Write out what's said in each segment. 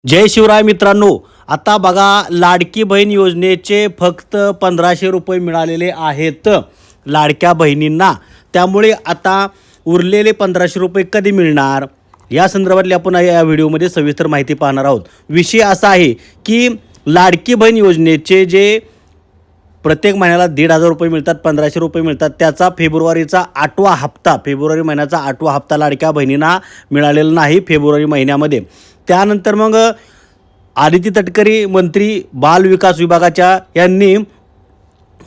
जय शिवराय मित्रांनो. आता बघा, लाडकी बहीण योजनेचे फक्त 1500 रुपये मिळालेले आहेत लाडक्या बहिणींना. त्यामुळे आता उरलेले 1500 रुपये कधी मिळणार या संदर्भातली आपण या व्हिडिओमध्ये सविस्तर माहिती पाहणार आहोत. विषय असा आहे की लाडकी बहीण योजनेचे जे प्रत्येक महिन्याला 1500 रुपये मिळतात, 1500 रुपये मिळतात, त्याचा फेब्रुवारीचा 8वा हप्ता, फेब्रुवारी महिन्याचा 8वा हप्ता लाडक्या बहिणींना मिळालेला नाही फेब्रुवारी महिन्यामध्ये. त्यानंतर मग आदिती तटकरे मंत्री बाल विकास विभागाच्या यांनी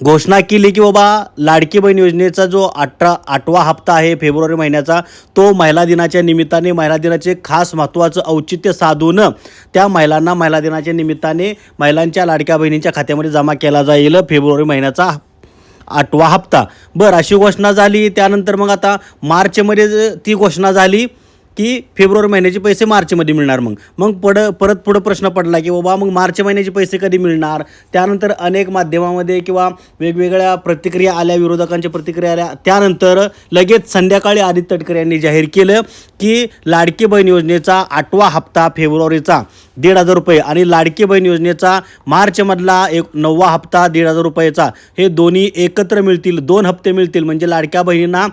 घोषणा केली की बाबा लाडकी बहीण योजनेचा जो 8वा हप्ता आहे फेब्रुवारी महिन्याचा, तो महिला दिनाच्या निमित्ताने, महिला दिनाचे खास महत्त्वाचं औचित्य साधून त्या महिलांना महिला दिनाच्या निमित्ताने महिलांच्या लाडक्या बहिणींच्या खात्यामध्ये जमा केला जाईल फेब्रुवारी महिन्याचा 8वा हप्ता. बरं, अशी घोषणा झाली. त्यानंतर मग आता मार्चमध्ये ती घोषणा झाली की फेब्रुवारी महिन्याचे पैसे मार्चमध्ये मिळणार. मग परत पुढं प्रश्न पडला की बाबा मग मार्च महिन्याचे पैसे कधी मिळणार. त्यानंतर अनेक माध्यमामध्ये किंवा वेगवेगळ्या प्रतिक्रिया आल्या, विरोधकांच्या प्रतिक्रिया आल्या. त्यानंतर लगेच संध्याकाळी आदित्य तटकरे यांनी जाहीर केलं की लाडकी बहीण योजनेचा 8वा हप्ता फेब्रुवारीचा 1500 रुपये आणि लाडकी बहीण योजनेचा मार्चमधला 9वा हप्ता 1500 रुपयाचा, हे दोन्ही एकत्र मिळतील, 2 हप्ते मिळतील. म्हणजे लाडक्या बहिणींना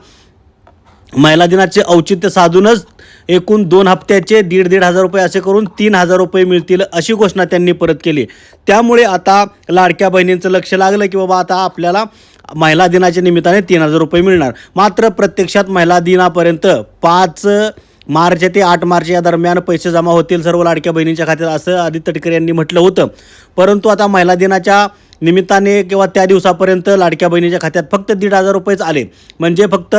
महिला दिनाचे औचित्य साधूनच एकूण 2 हप्त्याचे 1500 रुपये असे करून 3000 रुपये मिळतील, अशी घोषणा त्यांनी परत केली. त्यामुळे आता लाडक्या बहिणींचं लक्ष लागलं की बाबा आता आपल्याला महिला दिनाच्या निमित्ताने 3000 रुपये मिळणार. मात्र प्रत्यक्षात महिला दिनापर्यंत 5 मार्च ते 8 मार्च या दरम्यान पैसे जमा होतील सर्व लाडक्या बहिणींच्या खात्यात, असं आदित्य तटकरे यांनी म्हटलं होतं. परंतु आता महिला दिनाच्या निमित्ताने किंवा त्या दिवसापर्यंत लाडक्या बहिणीच्या खात्यात फक्त 1500 रुपयेच आले. म्हणजे फक्त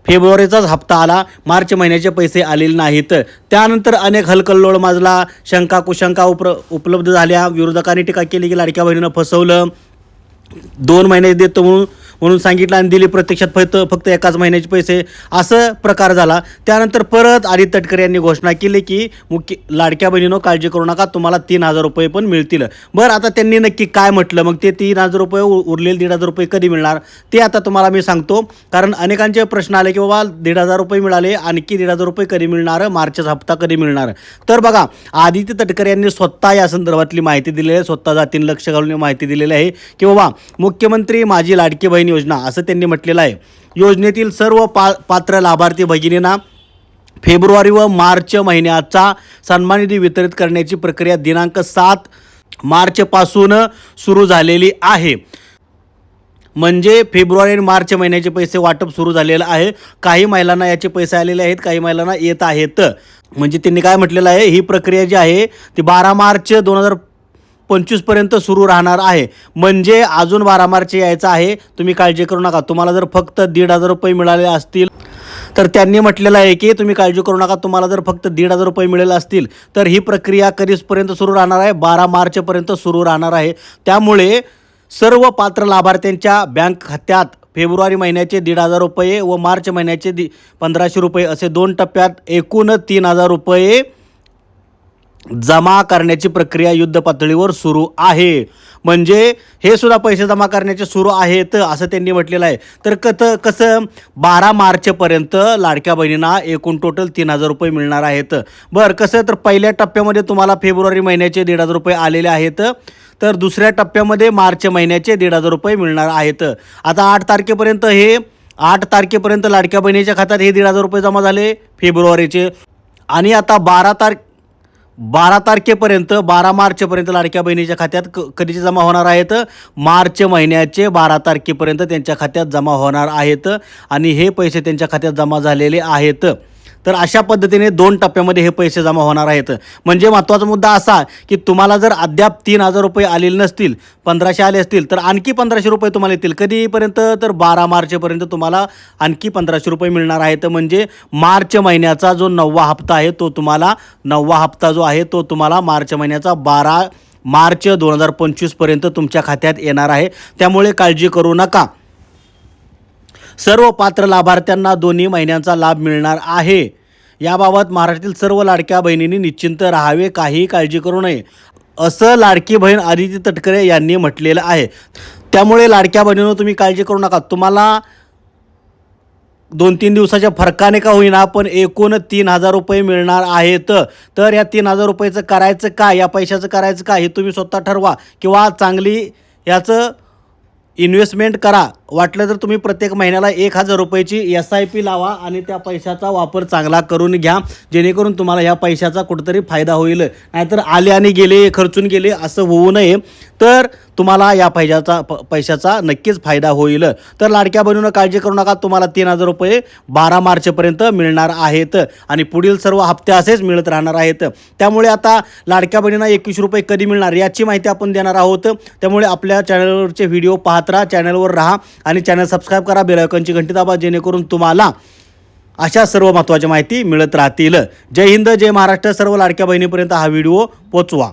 फेब्रुवारीचाच हप्ता आला, मार्च महिन्याचे पैसे आलेले नाहीत. त्यानंतर अनेक हलकल्लोळ माजला, शंका कुशंका उपलब्ध झाल्या. विरोधकांनी टीका केली की लाडक्या बहिणीनं फसवलं, 2 महिने देतो म्हणून सांगितलं आणि दिले प्रत्यक्षात फक्त एकाच महिन्याचे पैसे, असं प्रकार झाला. त्यानंतर परत आदित्य तटकरे यांनी घोषणा केली की लाडक्या बहिणीनं काळजी करू नका, तुम्हाला 3000 रुपये पण मिळतील. बरं, आता त्यांनी नक्की काय म्हटलं, मग ते 3000 रुपये उरलेले 1500 रुपये कधी मिळणार ते आता तुम्हाला मी सांगतो. कारण अनेकांचे प्रश्न आले की बाबा 1500 रुपये मिळाले, आणखी 1500 रुपये कधी मिळणार, मार्चचा हप्ता कधी मिळणार. तर बघा, आदित्य तटकरे यांनी स्वतः या संदर्भातली माहिती दिलेली आहे, स्वतः जातीनं लक्ष घालून माहिती दिलेली आहे की बाबा मुख्यमंत्री माझी लाडकी बहीण योजना, असं त्यांनी म्हटलेलं आहे. योजनेतील सर्व पात्र लाभार्थी भगिनींना फेब्रुवारी व मार्च महिन्याचा सन्मान निधी वितरित करण्याची प्रक्रिया दिनांक 7 मार्चपासून सुरू झालेली आहे. म्हणजे फेब्रुवारी आणि मार्च महिन्याचे पैसे वाटप सुरू झालेलं आहे. काही महिलांना याचे पैसे आलेले आहेत, काही महिलांना येत आहेत. म्हणजे त्यांनी काय म्हटलेलं आहे, ही प्रक्रिया जी आहे ती 12 मार्च 2025 पर्यंत सुरू राहणार आहे. म्हणजे अजून 12 मार्च यायचं आहे, तुम्ही काळजी करू नका. तुम्हाला जर फक्त 1500 रुपये मिळाले असतील तर त्यांनी म्हटलेलं आहे की तुम्ही काळजी करू नका, तुम्हाला जर फक्त 1500 रुपये मिळाले असतील तर ही प्रक्रिया कधीपर्यंत सुरू राहणार आहे, 12 मार्चपर्यंत सुरू राहणार आहे. त्यामुळे सर्व पात्र लाभार्थ्यांच्या बँक खात्यात फेब्रुवारी महिन्याचे 1500 रुपये व मार्च महिन्याचे 1500 रुपये असे 2 टप्प्यात एकूण 3000 रुपये जमा करण्याची प्रक्रिया युद्ध पातळीवर सुरू आहे. म्हणजे हे सुद्धा पैसे जमा करण्याचे सुरू आहेत, असं त्यांनी म्हटलेलं आहे. तर कसं 12 मार्चपर्यंत लाडक्या बहिणींना एकूण टोटल 3000 रुपये मिळणार आहेत. बरं, कसं तर पहिल्या टप्प्यामध्ये तुम्हाला फेब्रुवारी महिन्याचे 1500 रुपये आलेले आहेत, तर दुसऱ्या टप्प्यामध्ये मार्च महिन्याचे 1500 रुपये मिळणार आहेत. आता 8 तारखेपर्यंत लाडक्या बहिणीच्या खात्यात हे 1500 रुपये जमा झाले फेब्रुवारीचे. आणि आता 12 तारखेपर्यंत, 12 मार्चपर्यंत लाडक्या बहिणीच्या खात्यात कधीचे जमा होणार आहेत, मार्च महिन्याचे 12 तारखेपर्यंत त्यांच्या खात्यात जमा होणार आहेत. आणि हे पैसे त्यांच्या खात्यात जमा झालेले आहेत. तर अशा पद्धतीने 2 टप्प्यामध्ये हे पैसे जमा होणार आहेत. म्हणजे महत्त्वाचा मुद्दा असा की तुम्हाला जर अद्याप 3000 रुपये आलेले नसतील, 1500 आले असतील, तर आणखी 1500 रुपये तुम्हाला येतील. कधीपर्यंत, तर 12 मार्चपर्यंत तुम्हाला आणखी 1500 रुपये मिळणार आहेत. म्हणजे मार्च महिन्याचा जो 9वा हप्ता आहे तो तुम्हाला, 9वा हप्ता जो आहे तो तुम्हाला मार्च महिन्याचा 12 मार्च 2025 पर्यंत तुमच्या खात्यात येणार आहे. त्यामुळे काळजी करू नका. सर्व पात्र लाभार्थ्यांना दोन्ही महिन्यांचा लाभ मिळणार आहे. याबाबत महाराष्ट्रातील सर्व लाडक्या बहिणींनी निश्चिंत राहावे, काहीही काळजी करू नये, असं लाडकी बहीण आदिती तटकरे यांनी म्हटलेलं आहे. त्यामुळे लाडक्या बहिणींनो तुम्ही काळजी करू नका. तुम्हाला 2-3 दिवसाच्या फरकाने का होईना पण एकूण 3,000 रुपये मिळणार आहेत. तर या 3,000 रुपयाचं करायचं काय, या पैशाचं करायचं काय हे तुम्ही स्वतः ठरवा किंवा चांगली याचं इन्व्हेस्टमेंट करा. वाटलं तर तुम्ही प्रत्येक महिन्याला 1,000 रुपयाची SIP लावा आणि त्या पैशाचा वापर चांगला करून घ्या, जेणेकरून तुम्हाला ह्या पैशाचा कुठंतरी फायदा होईल. नाहीतर आले आणि गेले, खर्चून गेले असं होऊ नये. तर तुम्हाला या पैशाचा नक्कीच फायदा होईल. तर लाडक्या बहिणींनो काळजी करू नका, तुम्हाला 3,000 रुपये 12 मार्चपर्यंत मिळणार आहेत आणि पुढील सर्व हप्ते असेच मिळत राहणार आहेत. त्यामुळे आता लाडक्या बहिणींना 21 रुपये कधी मिळणार याची माहिती आपण देणार आहोत. त्यामुळे आपल्या चॅनलवरचे व्हिडिओ पाहत राहा, चॅनलवर राहा आणि चॅनल सबस्क्राईब करा, बेल आयकॉनची घंटी दाबा, जेणेकरून तुम्हाला अशा सर्व महत्त्वाच्या माहिती मिळत राहतील. जय हिंद, जय महाराष्ट्र. सर्व लाडक्या बहिणीपर्यंत हा व्हिडिओ पोचवा.